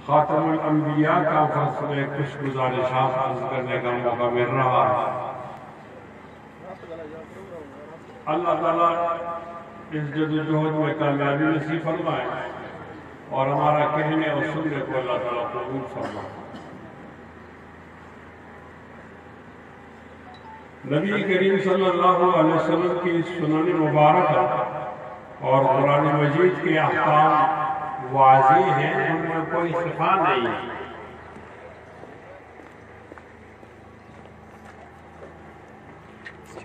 خاتم الانبیاء کانفرنس میں کچھ گزارشات عرض کرنے کا موقع مل رہا ہے۔ اللہ تعالیٰ اس جدوجہد میں کامیابی نصیب فرمائے اور ہمارا کہنے اور سننے کو اللہ تعالیٰ قبول فرمائے۔ نبی کریم صلی اللہ علیہ وسلم کی سنن مبارکہ اور قرآن مجید کے احکام واضح ہیں، ان میں کوئی خفا نہیں ہے۔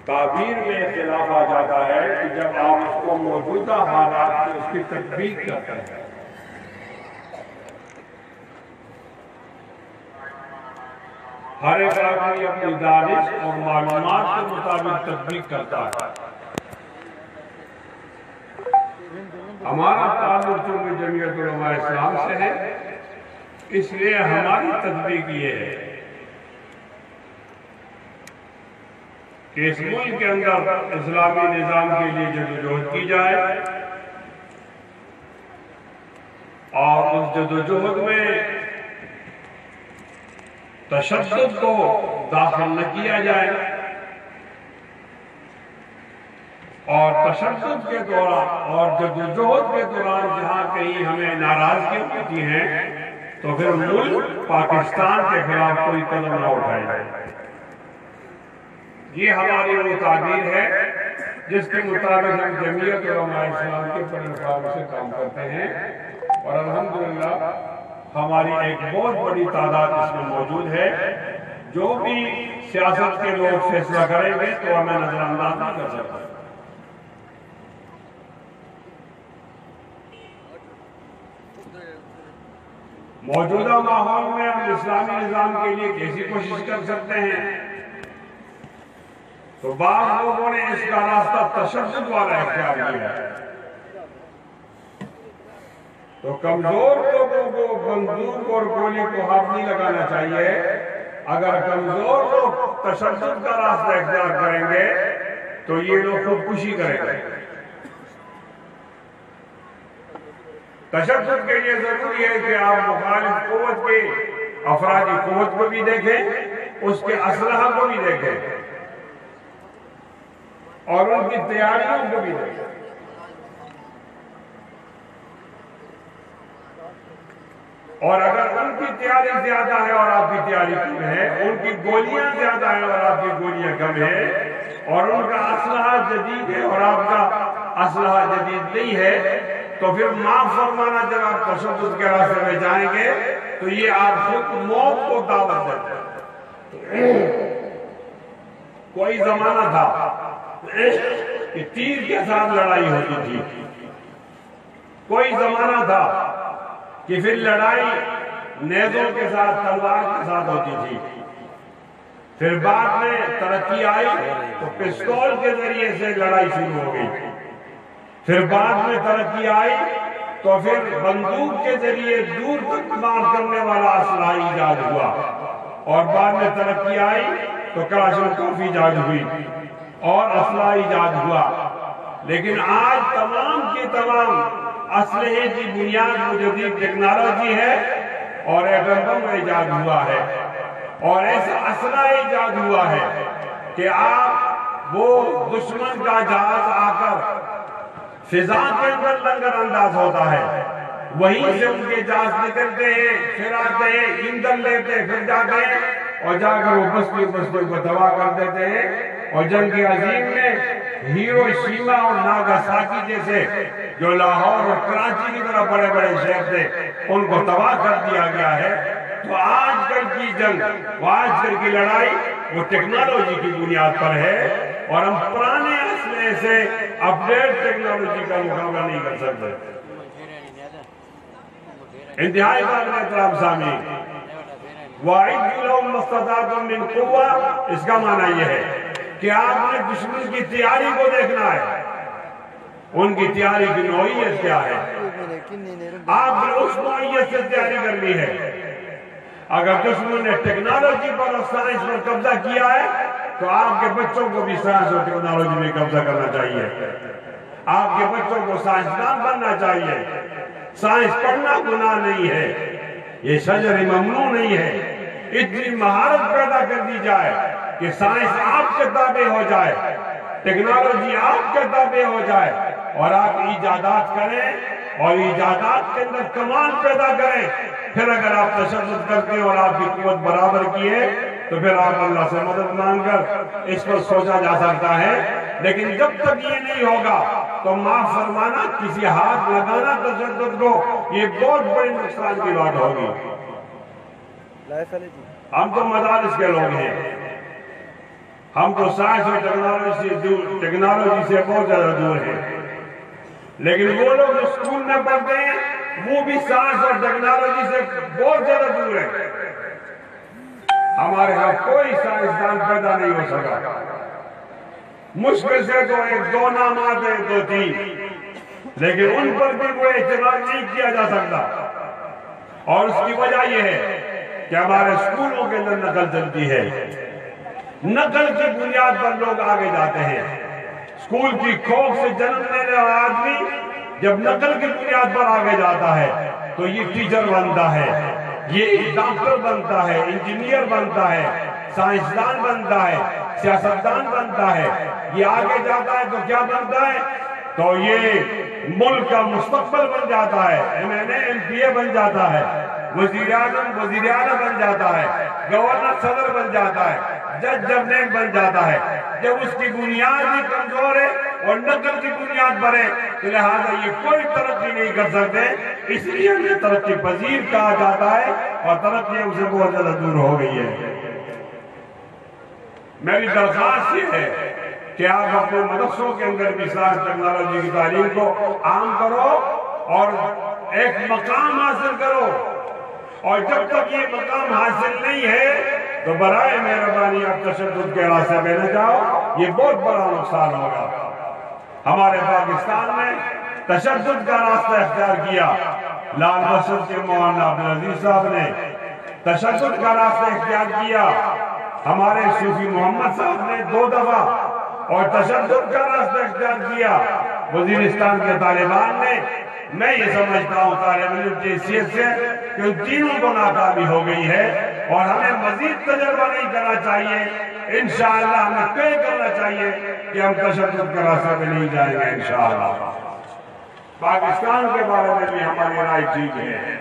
تعبیر میں اختلاف آ جاتا ہے کہ جب آپ اس کو موجودہ حالات میں اس کی تطبیق کرتے ہیں۔ ہر ایک آدمی اپنی دانش اور معلومات کے مطابق تطبیق کرتا ہے۔ ہمارا تعلق چونکہ جمعیت علماء اسلام سے ہے، اس لیے ہماری تطبیق یہ ہے کہ اس ملک کے اندر اسلامی نظام کے لیے جدوجہد کی جائے اور اس جدوجہد میں تشدد کو داخل نہ کیا جائے، اور تشدد کے دوران اور جدوجہد کے دوران جہاں کہیں ہمیں ناراضگی ہوتی ہیں تو پھر ملک پاکستان کے خلاف کوئی قدم نہ اٹھائے جائے۔ یہ ہماری وہ تعبیر ہے جس کے مطابق ہم جمعیت علماء اسلام کے پلیٹفارم سے کام کرتے ہیں، اور الحمدللہ ہماری ایک بہت بڑی تعداد اس میں موجود ہے۔ جو بھی سیاست کے لوگ فیصلہ کریں گے تو ہمیں نظر انداز نہ کر سکتے۔ موجودہ ماحول میں ہم اسلامی نظام کے لیے کیسی کوشش کر سکتے ہیں؟ تو بعض لوگوں نے اس کا راستہ تشدد والا اختیار کیا ہے۔ تو کمزور لوگوں کو بندوق اور گولی کو ہاتھ نہیں لگانا چاہیے۔ اگر کمزور لوگ تشدد کا راستہ اختیار کریں گے تو یہ لوگ خودکشی کریں گے۔ تشدد کے لیے ضروری ہے کہ آپ مخالف قوت کے افرادی قوت کو بھی دیکھیں، اس کے اسلحہ کو بھی دیکھیں اور ان کی تیاریوں کو بھی دیکھیں۔ اور اگر ان کی تیاری زیادہ ہے اور آپ کی تیاری کم ہے، ان کی گولیاں زیادہ ہیں اور آپ کی گولیاں کم ہے، اور ان کا اسلحہ جدید ہے اور آپ کا اسلحہ جدید نہیں ہے، تو پھر معاف فرمانا جب آپ تشدد کے راستے میں جائیں گے تو یہ آپ خود موت کو دعوت دیتے ہیں۔ کوئی زمانہ تھا کہ تیر کے ساتھ لڑائی ہوتی تھی، کوئی زمانہ تھا کہ پھر لڑائی نیزوں کے ساتھ تلوار کے ساتھ ہوتی تھی، پھر بعد میں ترقی آئی تو پستول کے ذریعے سے لڑائی شروع ہو گئی، پھر بعد میں ترقی آئی تو پھر بندوق کے ذریعے دور تک مار کرنے والا اسلحہ ایجاد ہوا، اور بعد میں ترقی آئی تو کلاشنکوف ایجاد ہوئی اور اسلحہ ایجاد ہوا۔ لیکن آج تمام کی تمام اسلحے کی بنیاد وہ جدید ٹیکنالوجی ہے اور ایٹم بم ایجاد ہوا ہے، اور ایسا اسلحہ ایجاد ہوا ہے کہ آپ وہ دشمن کا جہاز آ کر فضا کے اندر لنگر انداز ہوتا ہے، وہیں سے ان کے جہاز نکلتے ہیں، پھر آتے ہیں، ایندھن لیتے ہیں، پھر جاتے ہیں اور جا کر وہ بستی کو تباہ کر دیتے ہیں۔ اور جنگ عظیم میں ہیروشیما اور ناگاساکی جیسے جو لاہور اور کراچی کی طرح بڑے بڑے شہر تھے ان کو تباہ کر دیا گیا ہے۔ تو آج کل کی جنگ، آج کل کی لڑائی وہ ٹیکنالوجی کی بنیاد پر ہے، اور ہم پرانے اسلحے سے اپڈیٹ ٹیکنالوجی کا مقابلہ نہیں کر سکتے۔ انتہائی قابل احترام سامعین، وَأَعِدُّوا لَهُم مَّا اسْتَطَعْتُم مِّن قُوَّةٍ، اس کا معنی یہ ہے کہ آپ نے دشمن کی تیاری کو دیکھنا ہے، ان کی تیاری کی نوعیت کیا ہے، آپ نے اس نوعیت سے تیاری کرنی ہے۔ اگر دشمن نے ٹیکنالوجی پر اور سائنس پر قبضہ کیا ہے تو آپ کے بچوں کو بھی سائنس اور ٹیکنالوجی میں قبضہ کرنا چاہیے، آپ کے بچوں کو سائنسدان بننا چاہیے۔ سائنس پڑھنا گناہ نہیں ہے، یہ شجر ممنوع نہیں ہے۔ اتنی مہارت پیدا کر دی جائے کہ سائنس آپ کے تابع ہو جائے، ٹیکنالوجی آپ کے تابع ہو جائے، اور آپ ایجادات کریں اور ایجادات کے اندر کمال پیدا کریں۔ پھر اگر آپ تشدد کرتے اور آپ کی قوت برابر کی ہے تو پھر آپ اللہ سے مدد مانگ کر اس پر سوچا جا سکتا ہے، لیکن جب تک یہ نہیں ہوگا تو معاف فرمانا، کسی ہاتھ لگانا تشدد کو، یہ بہت بڑی نقصان کی بات ہوگی۔ ہم تو مدارس کے لوگ ہیں، ہم تو سائنس اور ٹیکنالوجی سے بہت زیادہ دور ہیں، لیکن وہ لوگ جو اسکول میں پڑھتے ہیں وہ بھی سائنس اور ٹیکنالوجی سے بہت زیادہ دور ہیں۔ ہمارے ہاں کوئی سائنسدان پیدا نہیں ہو سکا، مشکل سے تو 1-2 نام آتے ہیں، 2-3، لیکن ان پر بھی وہ اعتبار نہیں کیا جا سکتا، اور اس کی وجہ یہ ہے کہ ہمارے اسکولوں کے اندر نقل چلتی ہے۔ نقل کی بنیاد پر لوگ آگے جاتے ہیں۔ اسکول کی کھوک سے جنم لینے والا آدمی جب نقل کی بنیاد پر آگے جاتا ہے تو یہ ٹیچر بنتا ہے، یہ ڈاکٹر بنتا ہے، انجینئر بنتا ہے، سائنسدان بنتا ہے، سیاستدان بنتا ہے۔ یہ آگے جاتا ہے تو کیا بنتا ہے؟ تو یہ ملک کا مستقبل بن جاتا ہے، MPA بن جاتا ہے، وزیر اعظم بن جاتا ہے، گورنر صدر بن جاتا ہے، جج جنرل بن جاتا ہے۔ جب اس کی بنیاد ہی کمزور ہے اور نقل کی بنیاد پر ہے تو لہٰذا یہ کوئی ترقی نہیں کر سکتے، اس لیے ہمیں ترقی پذیر کہا جاتا ہے، اور ترقی ہم سے بہت زیادہ دور ہو گئی ہے۔ میری درخواست یہ ہے کہ آپ اپنے مدرسوں کے اندر بھی سائنس ٹیکنالوجی کی تعلیم کو عام کرو اور ایک مقام حاصل کرو، اور جب تک یہ مقام حاصل نہیں ہے تو برائے مہربانی آپ تشدد کے راستے میں نہ جاؤ، یہ بہت بڑا نقصان ہوگا۔ ہمارے پاکستان میں تشدد کا راستہ اختیار کیا، لال بخش کے مولانا عبدالعزیز صاحب نے تشدد کا راستہ اختیار کیا، ہمارے صوفی محمد صاحب نے 2 دفعہ اور تشدد کا راستہ اختیار کیا، وزیرستان کے طالبان نے۔ میں یہ سمجھتا ہوں طالب علم کی حیثیت سے کہ ان تینوں کو ناکامی ہو گئی ہے، اور ہمیں مزید تجربہ نہیں کرنا چاہیے، انشاءاللہ ہمیں طے کرنا چاہیے کہ ہم تشدد کے راستے پہ نہیں جائیں گے انشاءاللہ۔ پاکستان کے بارے میں بھی ہماری رائے ٹھیک ہے،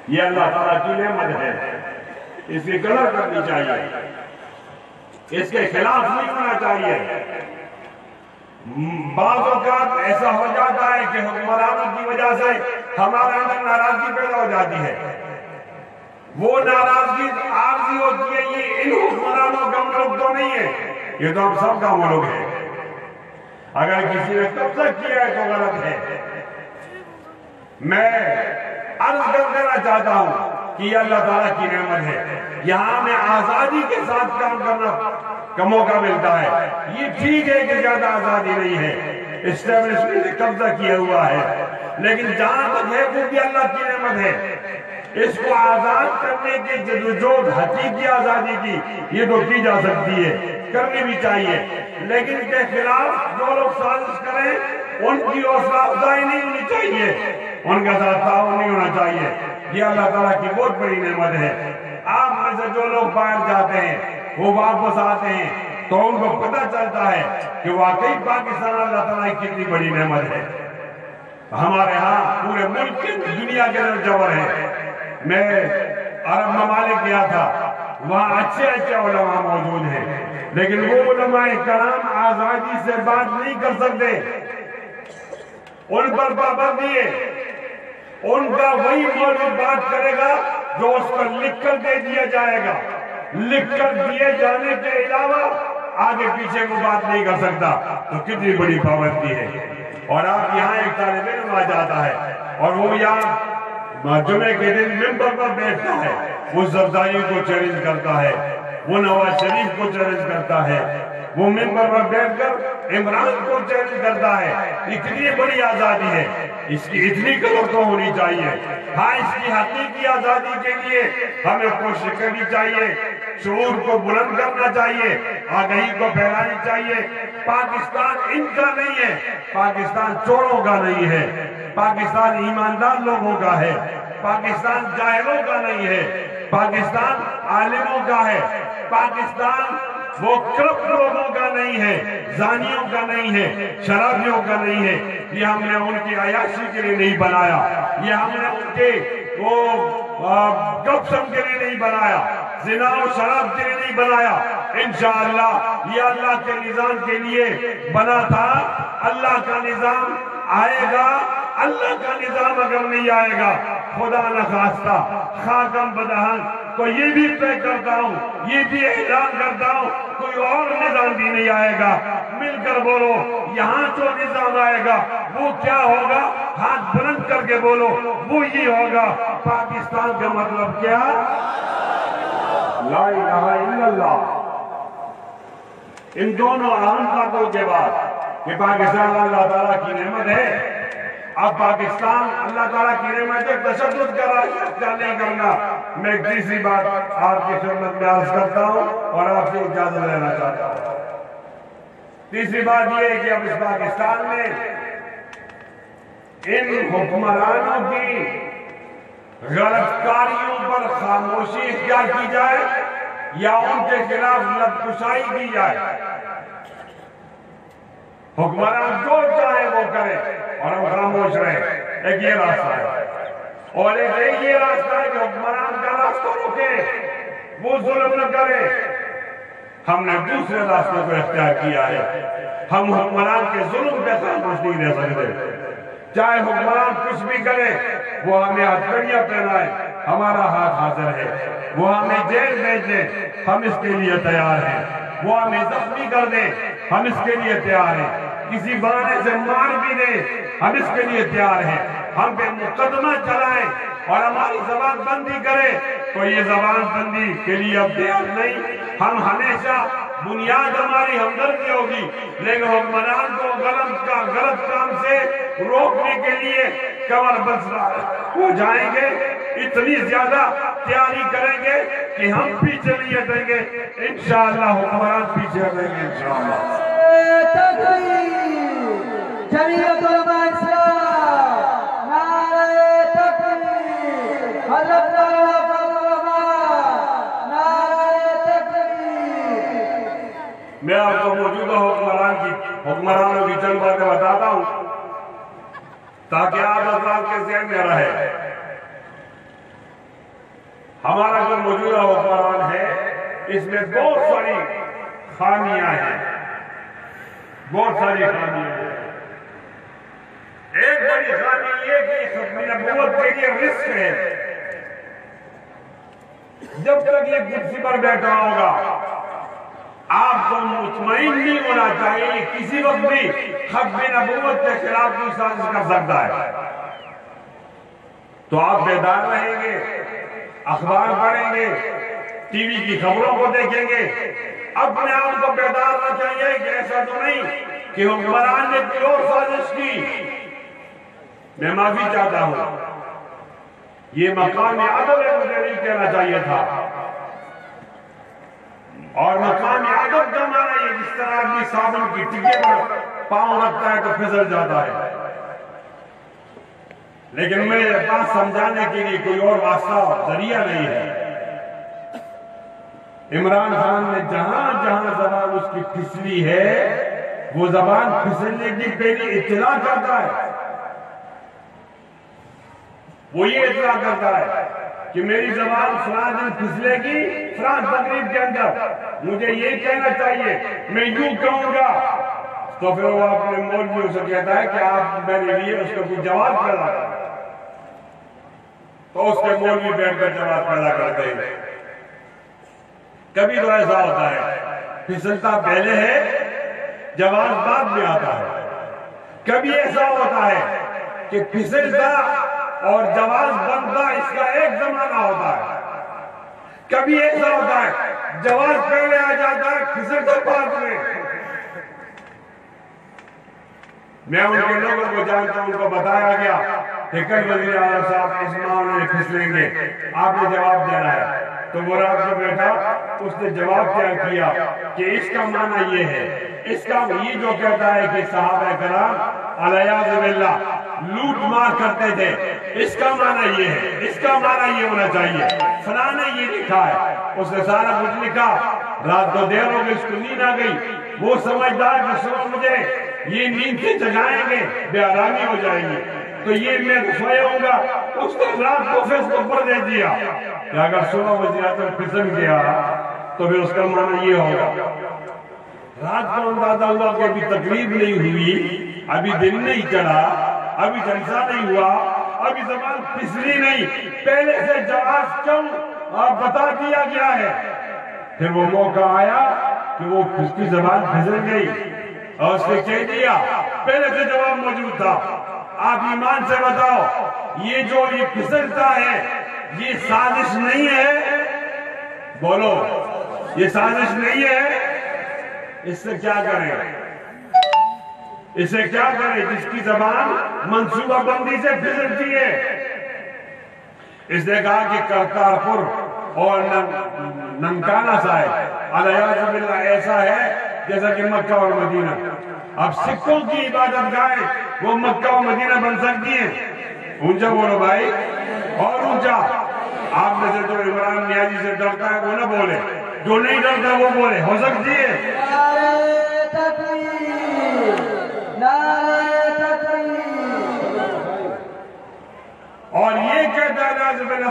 یہ اللہ تعالیٰ کی نعمت ہے، اس کی قدر کرنی چاہیے، اس کے خلاف نہیں ہونا چاہیے۔ بعض اوقات ایسا ہو جاتا ہے کہ حکمرانوں کی وجہ سے ہمارے اندر ناراضگی پیدا ہو جاتی ہے، وہ ناراضگی عارضی ہوتی ہے، یہ ان حکمرانوں کا ملک تو نہیں ہے، یہ تو ہم سب کا ملک ہے۔ اگر کسی نے قبضہ کیا ہے تو غلط ہے۔ میں عرض کر دینا چاہتا ہوں کہ یہ اللہ تعالیٰ کی نعمت ہے، یہاں ہمیں آزادی کے ساتھ کام کرنا کا موقع ملتا ہے۔ یہ ٹھیک ہے کہ زیادہ آزادی نہیں ہے، اسٹیبلشمنٹ نے قبضہ کیا ہوا ہے، لیکن جہاں تک ہے وہ بھی اللہ کی نعمت ہے۔ اس کو آزاد کرنے کی جدوجہد حقیقی آزادی کی یہ تو کی جا سکتی ہے، کرنی بھی چاہیے، لیکن اس کے خلاف جو لوگ سازش کریں ان کی حوصلہ افزائی نہیں ہونی چاہیے، ان کا ساتھ تعاون نہیں ہونا چاہیے۔ یہ اللہ تعالیٰ کی بہت بڑی نعمت ہے۔ آپ میں سے جو لوگ باہر جاتے ہیں وہ واپس آتے ہیں تو ان کو پتہ چلتا ہے کہ واقعی پاکستان اللہ تعالیٰ کی کتنی بڑی نعمت ہے۔ ہمارے ہاں پورے ملک کی دنیا کے اندر جوہر ہے۔ میں عرب ممالک گیا تھا، وہاں اچھے علماء موجود ہیں، لیکن وہ علماء کرام آزادی سے بات نہیں کر سکتے، ان پر پابندی ہے۔ ان کا وہی مولوی بات کرے گا جو اس پر لکھ کر دے دیا جائے گا، لکھ کر دیے جانے کے علاوہ آگے پیچھے وہ بات نہیں کر سکتا، تو کتنی بڑی پابندی ہے۔ اور آپ یہاں ایک طالب علم آ جاتا ہے اور وہ یہاں جمعے کے دن ممبر پر بیٹھتا ہے، وہ زرداری کو چیلنج کرتا ہے، وہ نواز شریف کو چیلنج کرتا ہے، وہ ممبر پر بیٹھ کر عمران کو چیلنج کرتا ہے۔ اتنی بڑی آزادی ہے، اس کی اتنی قدر تو ہونی چاہیے۔ ہاں، اس کی حقیقی آزادی کے لیے ہمیں کوشش کرنی چاہیے، شعور کو بلند کرنا چاہیے، آگہی کو پھیلانی چاہیے۔ پاکستان ان کا نہیں ہے، پاکستان چوروں کا نہیں ہے، پاکستان ایماندار لوگوں کا ہے، پاکستان جاہلوں کا نہیں ہے، پاکستان عالموں کا ہے، پاکستان وہ کرپٹ لوگوں کا نہیں ہے، زانیوں کا نہیں ہے، شرابیوں کا نہیں ہے۔ یہ ہم نے ان کی عیاشی کے لیے نہیں بنایا، یہ ہم نے ان کے وہ گپ شپ کے لیے نہیں بنایا، زنا و شراب کے لیے نہیں بنایا۔ انشاءاللہ یہ اللہ کے نظام کے لیے بنا تھا۔ اللہ کا نظام آئے گا، اللہ کا نظام اگر نہیں آئے گا، خدا نخواستہ خاکم بدہن تو یہ بھی طے کرتا ہوں، یہ بھی اعلان کرتا ہوں، کوئی اور نظام بھی نہیں آئے گا۔ مل کر بولو، یہاں جو نظام آئے گا وہ کیا ہوگا؟ ہاتھ بلند کر کے بولو، وہ یہ ہوگا۔ پاکستان کا مطلب کیا؟ لا الہ الا اللہ۔ ان دونوں اہم باتوں کے بعد کہ پاکستان اللہ تعالیٰ کی نعمت ہے، اب پاکستان اللہ تعالیٰ کی نعمت ہے، تشدد کر رہا ہے، کیا نہیں کرنا۔ میں ایک تیسری بات آپ کی خدمت میں عرض کرتا ہوں اور آپ سے اجازت لینا چاہتا ہوں۔ تیسری بات یہ ہے کہ اب اس پاکستان میں ان حکمرانوں کی غلط کاریوں پر خاموشی اختیار کی جائے یا ان کے خلاف لب کشائی کی جائے۔ حکمران جو چاہے وہ کرے اور ہم خاموش رہے، ایک یہ راستہ ہے، اور ایک یہ راستہ ہے کہ حکمران کا راستہ روکے، وہ ظلم نہ کرے۔ ہم نے دوسرے راستے کو اختیار کیا ہے، ہم حکمران کے ظلم پہ خاموش نہیں رہ سکتے۔ چاہے حکمران کچھ بھی کرے، وہ ہمیں ہتھکڑیاں پہنائے، ہمارا ہاتھ حاضر ہے۔ وہ ہمیں جیل بھیج دے، ہم اس کے لیے تیار ہیں۔ وہ ہمیں زخمی کر دے، ہم اس کے لیے تیار ہیں۔ کسی بہانے سے مار بھی دے، ہم اس کے لیے تیار ہیں۔ ہم پہ مقدمہ چلائیں اور ہماری زبان بندی کرے تو یہ زبان بندی کے لیے اب تیار نہیں۔ ہم ہمیشہ بنیاد ہماری ہمدردی ہوگی، لیکن حکمران کو غلط کام سے روکنے کے لیے کمر بست ہو جائیں گے، اتنی زیادہ تیاری کریں گے کہ ہم پیچھے نہیں ہٹیں گے۔ انشاءاللہ حکمران پیچھے ہٹیں گے انشاءاللہ۔ جمعیت علماء اسلام، نعرہ تکبیر، حضرت میں آپ کو موجودہ حکمرانوں کی چند باتیں بتاتا ہوں تاکہ آپ حضرات کے ذہن میں رہے۔ ہمارا جو موجودہ حکمران ہے اس میں بہت ساری خامیاں ہیں، بہت ساری خامیاں ہیں۔ ایک بڑی خامی یہ کہ ختم نبوت کے لیے رسک ہے۔ جب تک یہ کرسی پر بیٹھا ہوگا آپ کو مطمئن نہیں ہونا چاہیے کسی وقت بھی ختم نبوت کے خلاف کوئی سازش کر سکتا ہے۔ تو آپ بیدار رہیں گے، اخبار پڑھیں گے، ٹی وی کی خبروں کو دیکھیں گے، اپنے آپ کو بیدار رہنا چاہیے کہ ایسا تو نہیں کہ حکمران نے کوئی اور سازش کی۔ میں معافی چاہتا ہوں، یہ مقام ادب ہے، مجھے نہیں کہنا چاہیے تھا۔ اور مقام ادب کا معنی یہ جس طرح آدمی صابن کی ٹکے پر پاؤں رکھتا ہے تو پھسل جاتا ہے، لیکن میرے پاس سمجھانے کے لیے کوئی اور واسطہ ذریعہ نہیں ہے۔ عمران خان نے جہاں جہاں زبان اس کی پھسلی ہے وہ زبان پھسلنے کی پہلی اطلاع کرتا ہے۔ وہ یہ اطلاع کرتا ہے کہ میری زبان فلاں دن پھسلے گی، فلاں تقریب کے اندر مجھے یہ کہنا چاہیے، میں یوں کہوں گا، تو پھر وہ اپنے مولویوں سے کہتا ہے کہ آپ میرے لیے اس کو کوئی جواب پیدا کریں، تو اس کے مولوی بیٹھ کر جواب پیدا کرتے ہیں۔ کبھی تو ایسا ہوتا ہے پھسلتا پہلے ہے، جواب بعد میں آتا ہے۔ کبھی ایسا ہوتا ہے کہ پھسلتا اور جواز بنتا اس کا ایک زمانہ ہوتا ہے۔ کبھی ایسا ہوتا ہے جواز پہلے آ جاتا ہے، پھسلتا بعد میں۔ میں ان کے لوگوں کو جانتا ہوں، ان کو بتایا گیا کہ کل وزیر اعلیٰ صاحب اس معاملے میں پھسلیں گے، آپ نے جواب دینا ہے۔ تو وہ رات کو بیٹھا، اس نے جواب کیا کیا کہ اس کا معنی یہ ہے، اس کا یہ جو کہتا ہے کہ صحابہ کرام علیہ باللہ لوٹ مار کرتے تھے، اس کا معنی یہ ہے، اس کا معنی یہ ہونا چاہیے، فلاں نے یہ لکھا ہے، اس نے سارا کچھ لکھا۔ رات کو دیر ہو گئی، اس کو نیند آ گئی، وہ سمجھدار کہ صبح مجھے یہ نیند سے جگائیں گے، بے آرامی ہو جائے گی، تو یہ میں سویا ہوں گا۔ اس نے رات کو فیصلہ پر دے دیا کہ اگر صبح وزیر اعظم پھسل گیا تو پھر اس کا معنی یہ ہوگا۔ رات کو اندازہ ہوا کہ ابھی تقریب نہیں ہوئی، ابھی دن نہیں چڑھا، ابھی جلسہ نہیں ہوا، ابھی زبان پھسلی نہیں، پہلے سے جواز کیوں بتا دیا گیا ہے۔ پھر وہ موقع آیا کہ وہ اس کی زبان پھسل گئی اور اس نے کہہ دیا، پہلے سے جواب موجود تھا۔ آپ ایمان سے بتاؤ، یہ جو یہ پھسلتا ہے یہ سازش نہیں ہے؟ بولو، یہ سازش نہیں ہے؟ اس سے کیا کریں؟ اسے کیا کریں جس کی زبان منصوبہ بندی سے پھسلتی ہے؟ اس نے کہا کہ کرتارپور اور ننکانہ صاحب علیہ باللہ ایسا ہے جیسا کہ مکہ اور مدینہ۔ اب سکھوں کی عبادت گاہیں وہ مکہ اور مدینہ بن سکتی ہیں؟ اونچا بولو بھائی، اور اونچا۔ آپ میں سے جو عمران نیازی سے ڈرتا ہے وہ نہ بولے، جو نہیں ڈرتا وہ بولے، ہو سکتی ہے؟ نعرہ تکبیر، نعرہ تکبیر۔ اور یہ کہتا ہے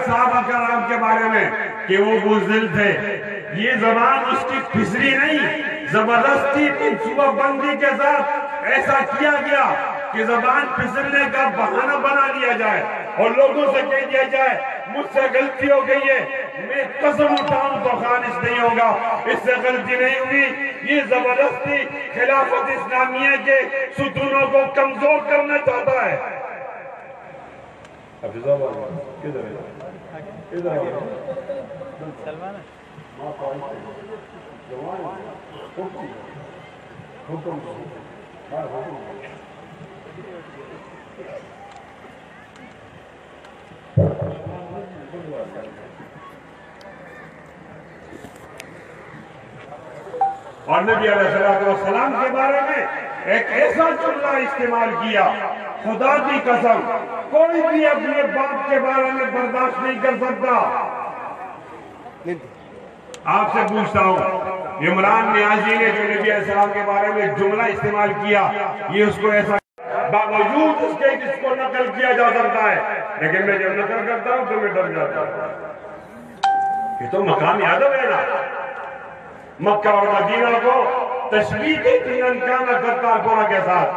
صحابہ کرام کے بارے میں کہ وہ بزدل تھے، یہ زبان اس کی پھسلی نہیں، زبردستی منصوبہ بندی کے ساتھ ایسا کیا گیا کہ زبان پھسلنے کا بہانہ بنا لیا جائے اور لوگوں سے کہہ دیا جائے مجھ سے غلطی ہو گئی ہے، میں قسم اٹھاؤں تو خالص نہیں ہوگا، اس سے غلطی نہیں ہوئی۔ یہ زبردستی خلافت اسلامیہ کے ستونوں کو کمزور کرنا چاہتا ہے۔ حفظ اللہ، کدھر ہے؟ ادھر ہے سلمان اور نبی علیہ السلام کے بارے میں ایک ایسا جملہ استعمال کیا، خدا کی قسم کوئی بھی اپنے باپ کے بارے میں برداشت نہیں کر سکتا۔ آپ سے پوچھتا ہوں، عمران نیازی نے جو نبی علیہ السلام کے بارے میں جملہ استعمال کیا، یہ اس کو ایسا باوجود اس کے جس کو نقل کیا جا سکتا ہے، لیکن میں جب نقل کرتا ہوں تو میں ڈر جاتا ہوں۔ یہ تو مقام ادب ہے نا، مکہ اور مدینہ کو تشبیہ دیتی ننکانہ کرتارپورہ کے ساتھ،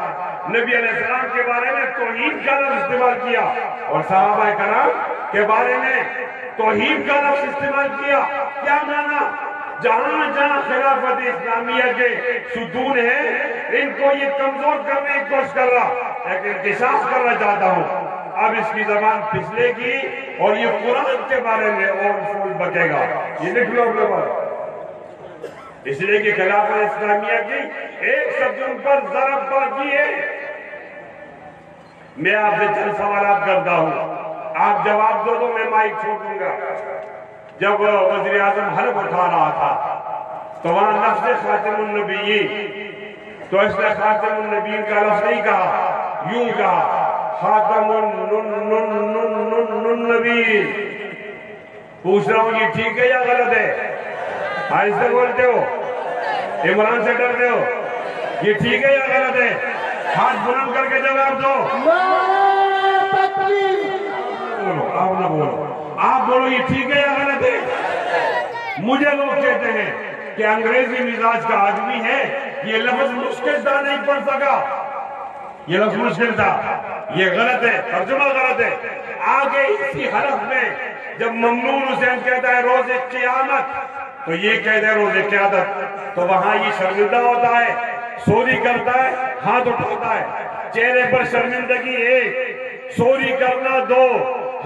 نبی علیہ السلام کے بارے میں توہین کا لفظ استعمال کیا اور صحابہ کرام کے بارے میں توہین کا لفظ استعمال کیا۔ کیا معنی؟ جہاں جہاں خلافت اسلامیہ کے ستون ہیں ان کو یہ کمزور کرنے کی کوشش کر رہا، ایک انکشاف کرنا چاہتا ہوں۔ اب اس کی زبان پھسلے گی اور یہ قرآن کے بارے میں اور پھول بکے گا۔ یہ لکھ لو اپنے بارے، اس لیے کہ خلافت اسلامیہ کی ایک ستون پر ضرب باقی ہے۔ میں آپ سے چند سوالات کرتا ہوں، آپ جواب دو تو میں مائک چھوڑ دوں گا۔ جب وزیر اعظم حلف اٹھا رہا تھا تو وہاں لفظ خاتم النبیین، تو اس نے خاتم النبیین کا لفظ نہیں کہا، یوں کہا خاتم النبیین۔ پوچھ رہا ہوں یہ ٹھیک ہے یا غلط ہے؟ آج سے بولتے ہو، عمران سے ڈرتے ہو، یہ ٹھیک ہے یا غلط ہے؟ ہاتھ بلند کر کے جواب دو۔ بولو، آپ نہ بولو، آپ بولو یہ ٹھیک ہے یا غلط ہے؟ مجھے لوگ کہتے ہیں کہ انگریزی مزاج کا آدمی ہے، یہ لفظ مشکل تھا نہیں پڑھ سکا، یہ لفظ مشکل تھا، یہ غلط ہے، ترجمہ غلط ہے۔ آگے اسی حرف میں جب ممنون حسین کہتا ہے روز قیامت تو یہ کہتے ہیں روز قیادت، تو وہاں یہ شرمندہ ہوتا ہے، سوری کرتا ہے، ہاتھ اٹھاتا ہے، چہرے پر شرمندگی ایک، سوری کرنا دو،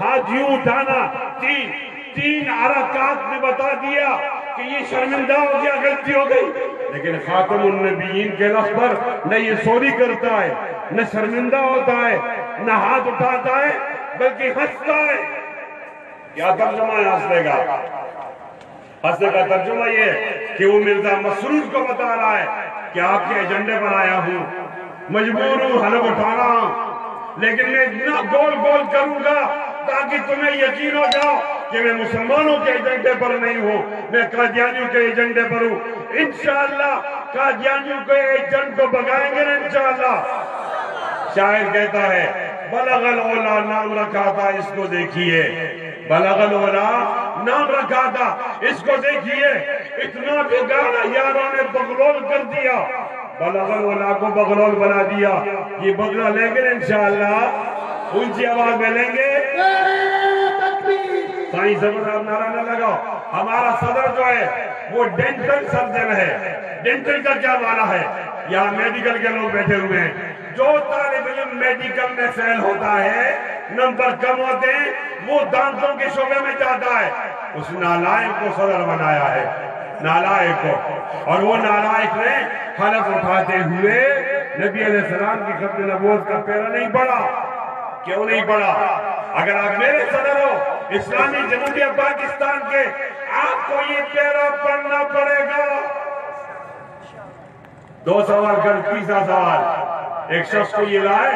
ہاتھ یوں اٹھانا تین حرکات میں بتا دیا کہ یہ شرمندہ ہو گیا، غلطی ہو گئی۔ لیکن خاتم النبیین کے لفظ پر نہ یہ سوری کرتا ہے، نہ شرمندہ ہوتا ہے، نہ ہاتھ اٹھاتا ہے، بلکہ ہنستا ہے۔ کیا ترجمہ ہے ہنسنے کا؟ حسن کا ترجمہ یہ ہے کہ وہ مرزا مسرور کو بتا رہا ہے کہ آپ کے ایجنڈے پر آیا ہوں، مجبور ہوں، حلف اٹھا رہا ہوں، لیکن میں اتنا گول گول کروں گا تاکہ تمہیں یقین ہو جاؤ کہ میں مسلمانوں کے ایجنڈے پر نہیں ہوں، میں قادیانیوں کے ایجنڈے پر ہوں۔ انشاءاللہ قادیانیوں کے ایجنڈ کو بگائیں گے انشاءاللہ۔ شاعر کہتا ہے بلغ العلا نام رکھا تھا اس کو دیکھیے، بلغ العلا نام رکھا تھا اس کو دیکھیے، اتنا بگاڑا یاروں نے بغلول کر دیا، بلغ العلا کو بغلول بنا دیا۔ یہ بدلہ لیں گے انشاءاللہ، اونچی آواز میں لیں گے۔ سائیں زبردار نعرہ نہ لگاؤ۔ ہمارا صدر جو ہے وہ ڈینٹل سرجن ہے۔ ڈینٹل کا کیا معنی ہے؟ یہاں میڈیکل کے لوگ بیٹھے ہوئے ہیں، جو طالب علم میڈیکل میں فیل ہوتا ہے، نمبر کم ہوتے ہیں، وہ دانتوں کے شعبے میں جاتا ہے۔ اس نالائق کو صدر بنایا ہے، نالائق کو، اور وہ نالائق نے حلف اٹھاتے ہوئے نبی علیہ السلام کی ختم نبوت کا پیرا نہیں پڑا۔ کیوں نہیں پڑا؟ اگر آپ میرے صدر ہو اسلامی جمہوریہ پاکستان کے، آپ کو یہ پیرا پڑھنا پڑے گا۔ دو سوال کر، تیسرا سوال، ایک شخص کو یہ لائے،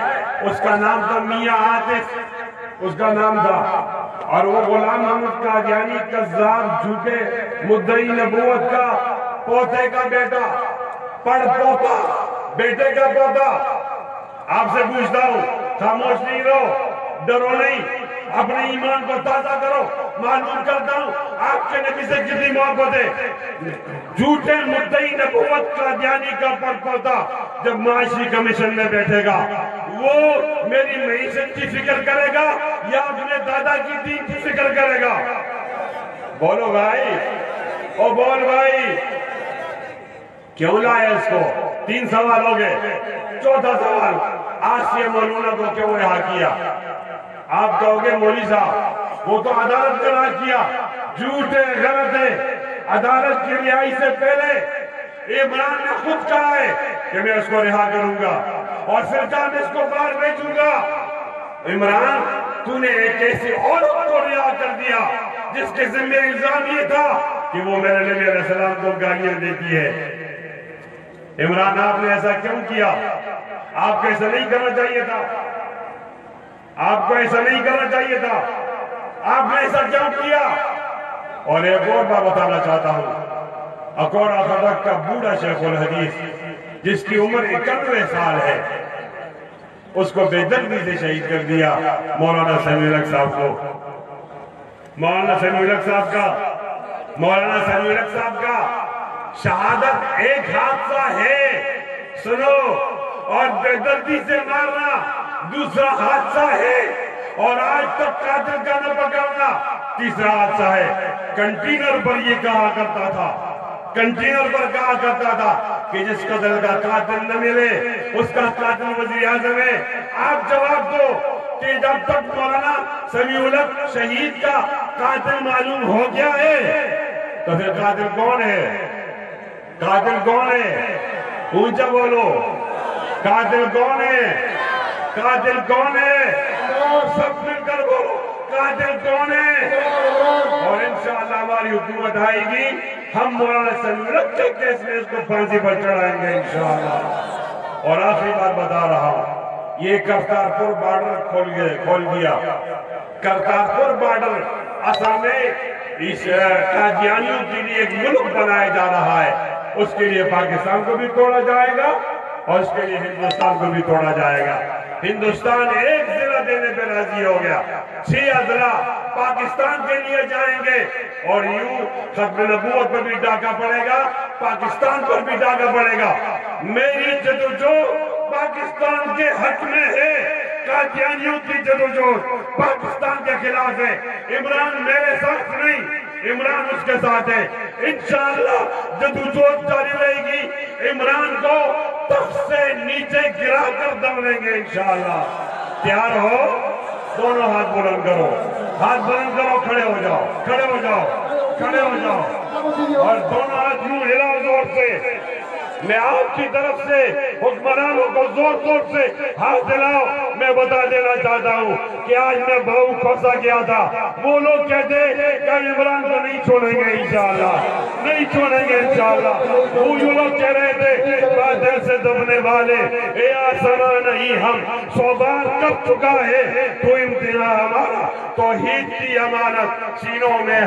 اس کا نام تھا میاں عاطف، اس کا نام تھا، اور وہ غلام محمد قادیانی کذاب جھوٹے مدعی نبوت کا پوتے کا بیٹا، پڑھ پوتا، بیٹے کا پوتا۔ آپ سے پوچھتا ہوں، خاموش نہیں رہو، ڈرو نہیں، اپنے ایمان کو تازہ کرو۔ معلوم کرتا ہوں آپ کے نبی سے کتنی محبت ہے۔ جھوٹے مدعی نبوت قادیانی کا پڑپوتا جب معاشی کمیشن میں بیٹھے گا، وہ میری معیشت کی فکر کرے گا یا اپنے دادا کی دین کی فکر کرے گا؟ بولو بھائی، او بول بھائی، کیوں لائے اس کو؟ 3 سوال ہو گئے۔ چوتھا سوال، آسیہ مولونہ کو کیوں رہا کیا؟ آپ کہو گے مولوی صاحب وہ تو عدالت کا رہا کیا، جھوٹ ہے، غلط ہے۔ عدالت کی رہائی سے پہلے عمران نے خود کہا ہے کہ میں اس کو رہا کروں گا، اور پھر کہا میں اس کو باہر بھیجوں گا۔ عمران، تو نے ایک ایسی عورت کو رہا کر دیا جس کے ذمہ الزام یہ تھا کہ وہ میرے نبی علیہ السلام کو گالیاں دیتی ہے۔ عمران، آپ نے ایسا کیوں کیا؟ آپ کو ایسا نہیں کرنا چاہیے تھا، آپ کو ایسا نہیں کرنا چاہیے تھا، آپ نے ایسا کیوں کیا؟ اور ایک اور بات بتانا چاہتا ہوں، اکوڑا خدق کا بوڑھا شیخ الحدیث جس کی عمر 91 سال ہے، اس کو بے دردی سے شہید کر دیا مولانا سمیع الحق صاحب کو۔ مولانا سمیع الحق صاحب کا شہادت ایک حادثہ ہے، سنو، اور بے دردی سے مارنا دوسرا حادثہ ہے، اور آج تک قاتل کا نہ پکڑنا تیسرا حادثہ ہے۔ کنٹینر پر یہ کہا کرتا تھا، کنٹینر پر کہا کرتا تھا کہ جس قتل کا قاتل نہ ملے اس کا قاتل وزیر اعظم ہے۔ آپ جواب دو کہ جب تک مولانا سمیع الحق شہید کا قاتل معلوم ہو گیا ہے تو پھر قاتل کون ہے؟ قاتل کون ہے؟ اونچا بولو، قاتل کون ہے؟ قاتل کون ہے؟ سب مل کر بولو، قاتل کون ہے؟ اور انشاءاللہ ہماری حکومت آئے گی، ہم مولانا سمیع الحق کے کیس میں اس کو پھانسی پر چڑھائیں گے انشاءاللہ۔ اور آخری بات بتا رہا ہوں، یہ کرتارپور بارڈر کھول دیا۔ کرتارپور بارڈر اصل میں اس قادیانیوں کے لیے ایک ملک بنایا جا رہا ہے، اس کے لیے پاکستان کو بھی توڑا جائے گا اور اس کے لیے ہندوستان کو بھی توڑا جائے گا۔ ہندوستان ایک ضلع دینے پہ راضی ہو گیا، 6 اضلاع پاکستان کے لیے جائیں گے، اور یوں ختم نبوت پر بھی ڈاکہ پڑے گا، پاکستان پر بھی ڈاکہ پڑے گا۔ میری جدوجہد پاکستان کے حق میں ہے، قادیانیوں کی جدوجہد پاکستان کے خلاف ہے۔ عمران میرے ساتھ نہیں، عمران اس کے ساتھ ہے۔ انشاءاللہ جدوجہد جاری رہے گی، عمران کو تخت سے نیچے گرا کر دم لیں گے انشاءاللہ۔ تیار ہو؟ دونوں ہاتھ بلند کرو، ہاتھ بلند کرو، کھڑے ہو جاؤ، کھڑے ہو جاؤ، کھڑے ہو جاؤ، اور دونوں ہاتھ یوں ہلاؤ زور سے۔ میں آپ کی طرف سے حکمرانوں کو زور زور سے ہاتھ دلاؤ. میں بتا دینا چاہتا ہوں کہ آج میں بہت پھنسا گیا تھا. وہ لوگ کہتے کہ عمران کو نہیں چھوڑیں گے انشاءاللہ, نہیں چھوڑیں گے انشاءاللہ. وہ لوگ کہہ رہے تھے باطل سے دبنے والے, اے آسمان نہیں ہم 100 بار کر چکا ہے تو امتحان ہمارا توحید کی امانت سینوں میں